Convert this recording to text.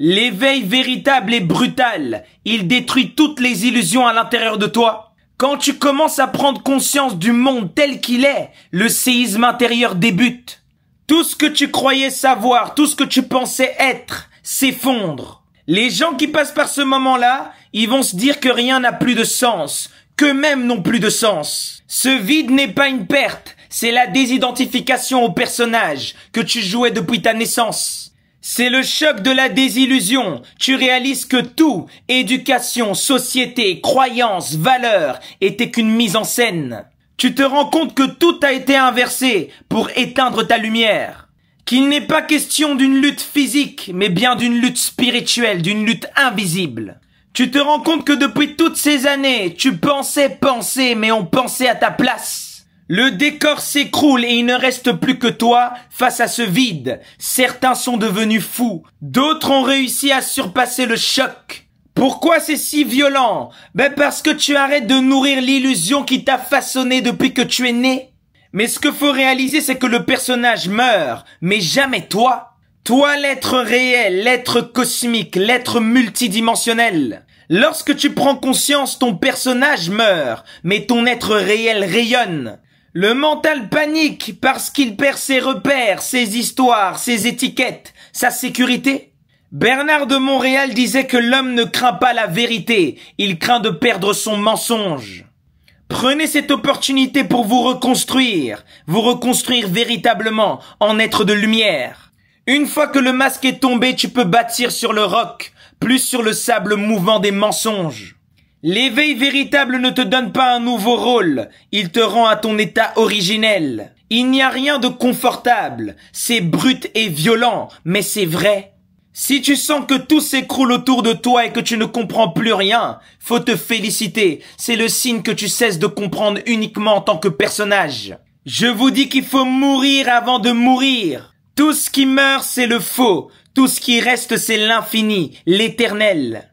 L'éveil véritable est brutal. Il détruit toutes les illusions à l'intérieur de toi. Quand tu commences à prendre conscience du monde tel qu'il est, le séisme intérieur débute. Tout ce que tu croyais savoir, tout ce que tu pensais être, s'effondre. Les gens qui passent par ce moment-là, ils vont se dire que rien n'a plus de sens, qu'eux-mêmes n'ont plus de sens. Ce vide n'est pas une perte, c'est la désidentification au personnage que tu jouais depuis ta naissance. C'est le choc de la désillusion. Tu réalises que tout, éducation, société, croyances, valeurs, était qu'une mise en scène. Tu te rends compte que tout a été inversé pour éteindre ta lumière. Qu'il n'est pas question d'une lutte physique, mais bien d'une lutte spirituelle, d'une lutte invisible. Tu te rends compte que depuis toutes ces années, tu pensais penser, mais on pensait à ta place. Le décor s'écroule et il ne reste plus que toi face à ce vide. Certains sont devenus fous, d'autres ont réussi à surpasser le choc. Pourquoi c'est si violent? Parce que tu arrêtes de nourrir l'illusion qui t'a façonné depuis que tu es né. Mais ce qu'il faut réaliser, c'est que le personnage meurt, mais jamais toi. Toi, l'être réel, l'être cosmique, l'être multidimensionnel. Lorsque tu prends conscience, ton personnage meurt, mais ton être réel rayonne. Le mental panique parce qu'il perd ses repères, ses histoires, ses étiquettes, sa sécurité. Bernard de Montréal disait que l'homme ne craint pas la vérité, il craint de perdre son mensonge. Prenez cette opportunité pour vous reconstruire véritablement en être de lumière. Une fois que le masque est tombé, tu peux bâtir sur le roc, plus sur le sable mouvant des mensonges. L'éveil véritable ne te donne pas un nouveau rôle, il te rend à ton état originel. Il n'y a rien de confortable, c'est brut et violent, mais c'est vrai. Si tu sens que tout s'écroule autour de toi et que tu ne comprends plus rien, faut te féliciter, c'est le signe que tu cesses de comprendre uniquement en tant que personnage. Je vous dis qu'il faut mourir avant de mourir. Tout ce qui meurt, c'est le faux, tout ce qui reste, c'est l'infini, l'éternel.